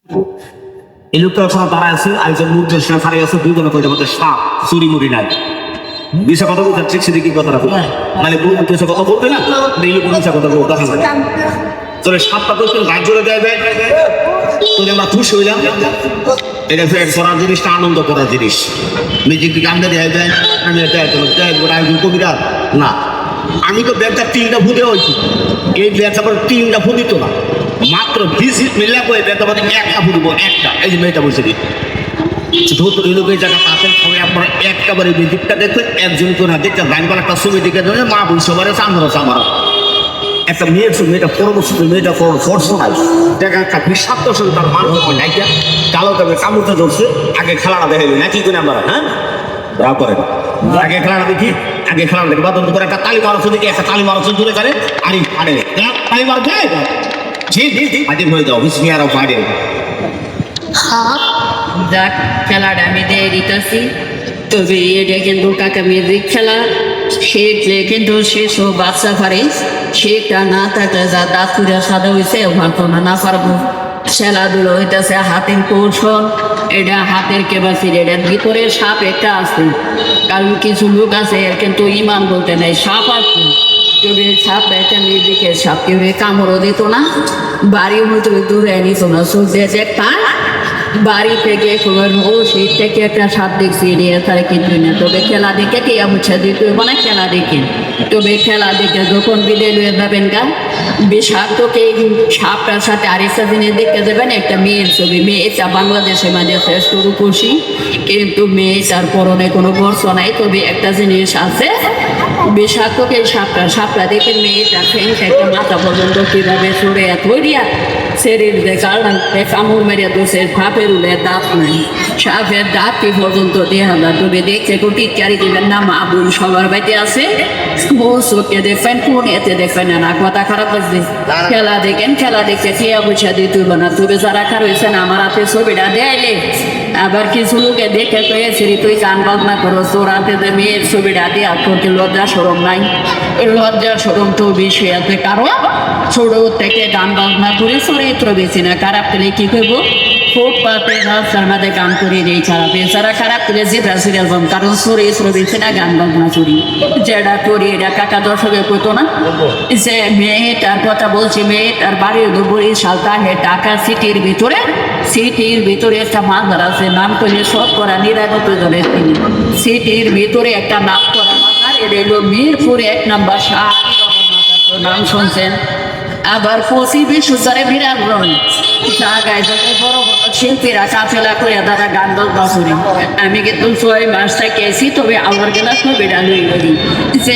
এই লোকটা সময় দাঁড়ায় আছে, আরেকজন মুখের সঙ্গে ফাড়ে আছে, দুজনে কইতে মধ্যে সাপ চুরি মুড়ি নাই বিষয় কথা বলতে ঠিক সেদিকে কি কথা রাখো মানে বলতে কথা বলবে না এই লোক বিষয় কথা বলতে দেখা যায় তোর সাপটা তো গাছ জোরে দেয় তোদের আমরা খুশি হইলাম এটা করার জিনিসটা আনন্দ করার জিনিস মিউজিক গানটা দেয় দেয় আমি এটা কবিরা না আমি তো ব্যাগটা 3টা ফুটে হয়েছি এই ব্যাগটা আবার 3টা ফুটিত না মাত্র 20 মিনিট করে ব্যাগটা মানে একটা ফুটব একটা এই যে মেয়েটা বলছে দিই জায়গা পাতেন সবাই আপনারা একেবারে মিউজিকটা দেখবেন একজন করে দেখতে গানবার একটা ছবি দেখে দেবেন মা বলছে সবারে চান্দ্র চামারা একটা মেয়ের ছবি মেয়েটা পরবর্তী মেয়েটা ফর্সনাল দেখা একটা বিষাক্ত সঙ্গে তার মানুষ নাইকা কালো তবে কামড়টা ধরছে আগে খেলাটা দেখাইবে না কি করে আমরা হ্যাঁ ব্রা করেন আগে খেলাটা দেখি আগে খেলাটা দেখি বাদন করে একটা তালি মারছ দেখি একটা তালি মারছ দূরে করে আরে আরে তালি মার যায় জি জি জি আজ হয়ে যাও বিশ মিনিট আরো পারে যাক খেলাটা আমি দিয়ে দিতেছি তবে এটা কিন্তু কাকা মিউজিক খেলা শিখলে কিন্তু সেসব বাচ্চা পারে সেটা না থাকলে যা দাঁত করে সাদা হয়েছে ভাবতো না পারবো খেলাধুলো হইতেছে হাতের কৌশল এটা হাতের ক্যাপাসিটি এটার ভিতরে সাপ একটা আছে কারণ কিছু লোক আছে এর কিন্তু ইমান বলতে নেই সাপ আছে কেউ সাপ একটা মিউজিকের সাপ কেউ কামড়ও দিত না বাড়ি হয়তো দূরে নিত না সূর্যে যে তার বাড়ি থেকে খবর ও শীত থেকে একটা সাপ দেখছি এড়িয়ে তারা কিন্তু না তবে খেলা দেখে কে বুঝছে দিতে মানে খেলা দেখে তবে খেলা দেখে যখন বিদায় লয়ে যাবেন গা বিষাক্তকে সাপটার সাথে আরেকটা জিনিস দেখতে যাবেন একটা মেয়ের ছবি মেয়েটা বাংলাদেশের মাঝে শ্রেষ্ঠ রূপসী কিন্তু মেয়েটার পরনে কোনো বর্ষ নাই তবে একটা জিনিস আছে বিষাক্তকে সাপটা দেখে মেয়েটা ফ্যাংক একটা মাথা পর্যন্ত কীভাবে সরে ধরিয়া শরীর দেখার কামড় মেরিয়া দোষের সাপের উলে দাঁত নাই সাপের দাঁত কি পর্যন্ত দেহা তুমি দেখছে কোটি চারি দিবেন না মা বোন সবার বাড়িতে আছে চোখে দেখবেন কোন এতে দেখবেন না কথা খারাপ লাগছে খেলা দেখেন খেলা দেখছে কে বুঝা দিয়ে তুলব না তবে যারা খার হয়েছে না আমার হাতে ছবিটা দেয়াইলে আবার কিছু লোকে দেখে পেয়েছি তুই গান বাজনা করো তোর হাতে যে মেয়ের ছবিটা দেওয়া তোকে লজ্জা সরম নাই লজ্জা সরম তো বেশি আছে কারণ ছোট থেকে গান বাজনা করে চরিত্র বেশি না খারাপ পেলে কি করবো ফুটপাতে রাস্তার মাঝে গান করে নেই খারাপ এছাড়া খারাপ করে যেটা সিরিয়াল কারণ চরিত্র বেশি না গান বাজনা চুরি যেটা করি এটা কাকা দর্শকে করতো না যে মেয়েটার কথা বলছি মেয়েটার বাড়ির বরিশাল তাহে ঢাকা সিটির ভিতরে একটা মাজার আছে নাম করলে শতকরা 99 জনের তিনি সিটির ভিতরে একটা নাম করা মাজার এটা হলো মিরপুর 1 নম্বর শাহ নাম শুনছেন আবার 25-20 বছরে বিরাট রয় জায়গায় যত বড় বড় শিল্পীরা কাফেলা করে তারা গান বাজনা করি আমি কিন্তু 6 মাস থেকে এসি তবে আমার গেলা ছবিটা লই যে